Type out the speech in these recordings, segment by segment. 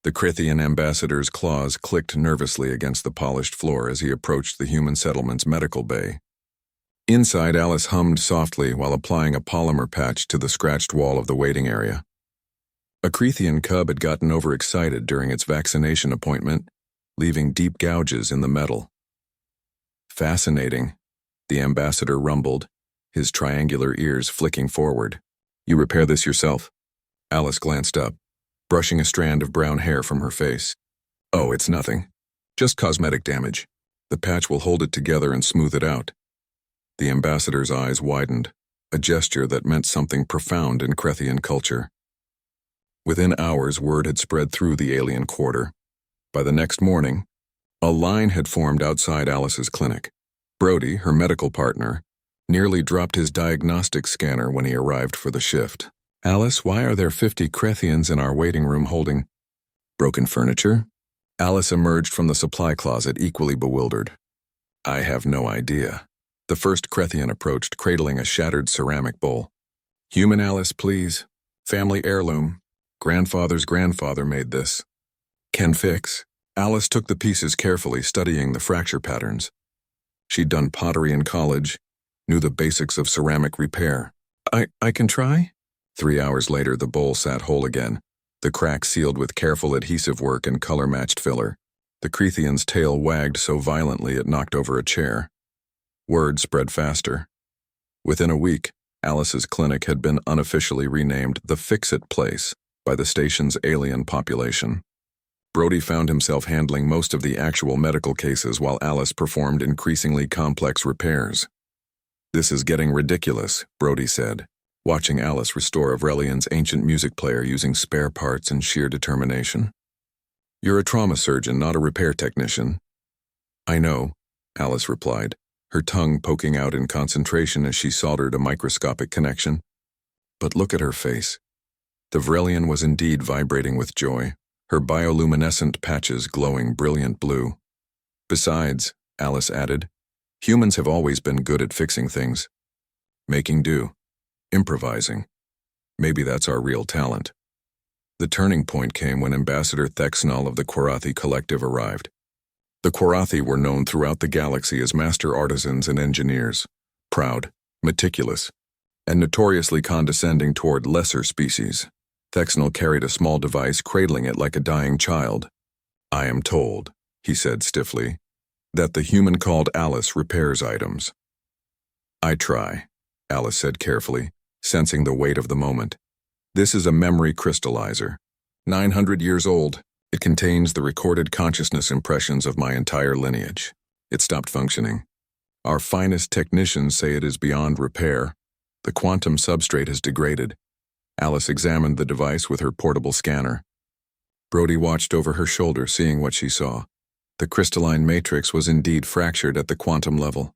The Crithian ambassador's claws clicked nervously against the polished floor as he approached the human settlement's medical bay. Inside, Alice hummed softly while applying a polymer patch to the scratched wall of the waiting area. A Crithian cub had gotten overexcited during its vaccination appointment, leaving deep gouges in the metal. Fascinating, the ambassador rumbled, his triangular ears flicking forward. You repair this yourself? Alice glanced up, brushing a strand of brown hair from her face. Oh, it's nothing. Just cosmetic damage. The patch will hold it together and smooth it out. The ambassador's eyes widened, a gesture that meant something profound in Crethian culture. Within hours, word had spread through the alien quarter. By the next morning, a line had formed outside Alice's clinic. Brody, her medical partner, nearly dropped his diagnostic scanner when he arrived for the shift. Alice, why are there 50 Crethians in our waiting room holding broken furniture? Alice emerged from the supply closet equally bewildered. I have no idea. The first Crethian approached, cradling a shattered ceramic bowl. Human, Alice, please. Family heirloom. Grandfather's grandfather made this. Can fix. Alice took the pieces carefully, studying the fracture patterns. She'd done pottery in college, knew the basics of ceramic repair. I can try? 3 hours later, the bowl sat whole again, the crack sealed with careful adhesive work and color-matched filler. The Crethian's tail wagged so violently it knocked over a chair. Word spread faster. Within a week, Alice's clinic had been unofficially renamed the Fix-It Place by the station's alien population. Brody found himself handling most of the actual medical cases while Alice performed increasingly complex repairs. This is getting ridiculous, Brody said, watching Alice restore Avrelian's ancient music player using spare parts and sheer determination. You're a trauma surgeon, not a repair technician. I know, Alice replied, her tongue poking out in concentration as she soldered a microscopic connection. But look at her face. The Avrelian was indeed vibrating with joy, her bioluminescent patches glowing brilliant blue. Besides, Alice added, humans have always been good at fixing things. Making do. Improvising. Maybe that's our real talent. The turning point came when Ambassador Thexnal of the Quarathi Collective arrived. The Quarathi were known throughout the galaxy as master artisans and engineers, proud, meticulous, and notoriously condescending toward lesser species. Thexnal carried a small device, cradling it like a dying child. I am told, he said stiffly, that the human called Alice repairs items. I try, Alice said carefully, sensing the weight of the moment. This is a memory crystallizer. 900 years old, it contains the recorded consciousness impressions of my entire lineage. It stopped functioning. Our finest technicians say it is beyond repair. The quantum substrate has degraded. Alice examined the device with her portable scanner. Brody watched over her shoulder, seeing what she saw. The crystalline matrix was indeed fractured at the quantum level.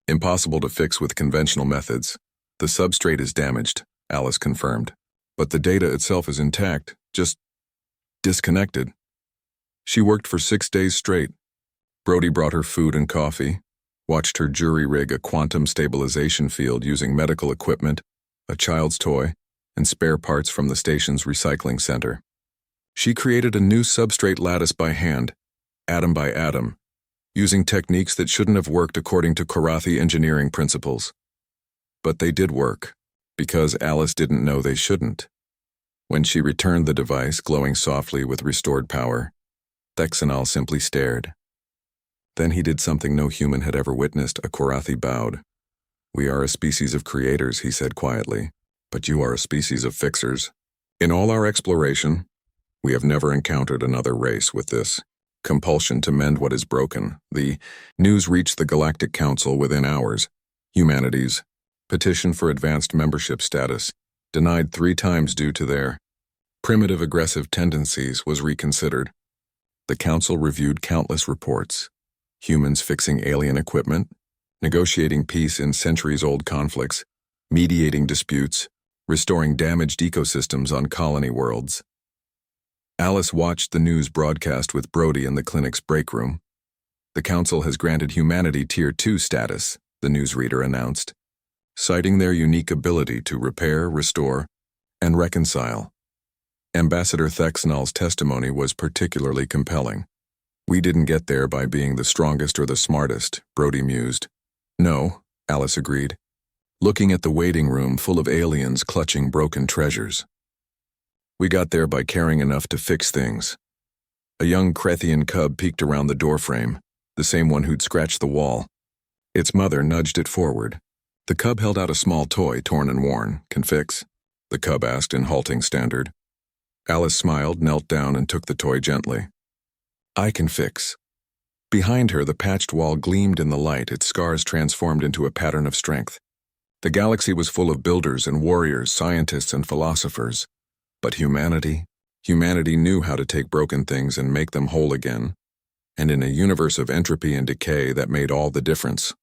Impossible to fix with conventional methods. The substrate is damaged, Alice confirmed. But the data itself is intact, just disconnected. She worked for 6 days straight. Brody brought her food and coffee, watched her jury rig a quantum stabilization field using medical equipment, a child's toy, and spare parts from the station's recycling center. She created a new substrate lattice by hand, atom by atom, using techniques that shouldn't have worked according to Quarathi engineering principles. But they did work, because Alice didn't know they shouldn't. When she returned the device, glowing softly with restored power, Thexanal simply stared. Then he did something no human had ever witnessed. A Quarathi bowed. We are a species of creators, he said quietly, but you are a species of fixers. In all our exploration, we have never encountered another race with this compulsion to mend what is broken. The news reached the Galactic Council within hours. Humanity's petition for advanced membership status, denied 3 times due to their primitive aggressive tendencies, was reconsidered. The Council reviewed countless reports. Humans fixing alien equipment, negotiating peace in centuries-old conflicts, mediating disputes, restoring damaged ecosystems on colony worlds. Alice watched the news broadcast with Brody in the clinic's break room. The Council has granted humanity Tier 2 status, the newsreader announced, citing their unique ability to repair, restore, and reconcile. Ambassador Thexnall's testimony was particularly compelling. We didn't get there by being the strongest or the smartest, Brody mused. No, Alice agreed, looking at the waiting room full of aliens clutching broken treasures. We got there by caring enough to fix things. A young Krethian cub peeked around the doorframe, the same one who'd scratched the wall. Its mother nudged it forward. The cub held out a small toy, torn and worn. Can fix? The cub asked in halting standard. Alice smiled, knelt down, and took the toy gently. I can fix. Behind her, the patched wall gleamed in the light, its scars transformed into a pattern of strength. The galaxy was full of builders and warriors, scientists and philosophers. But humanity knew how to take broken things and make them whole again. And in a universe of entropy and decay, that made all the difference.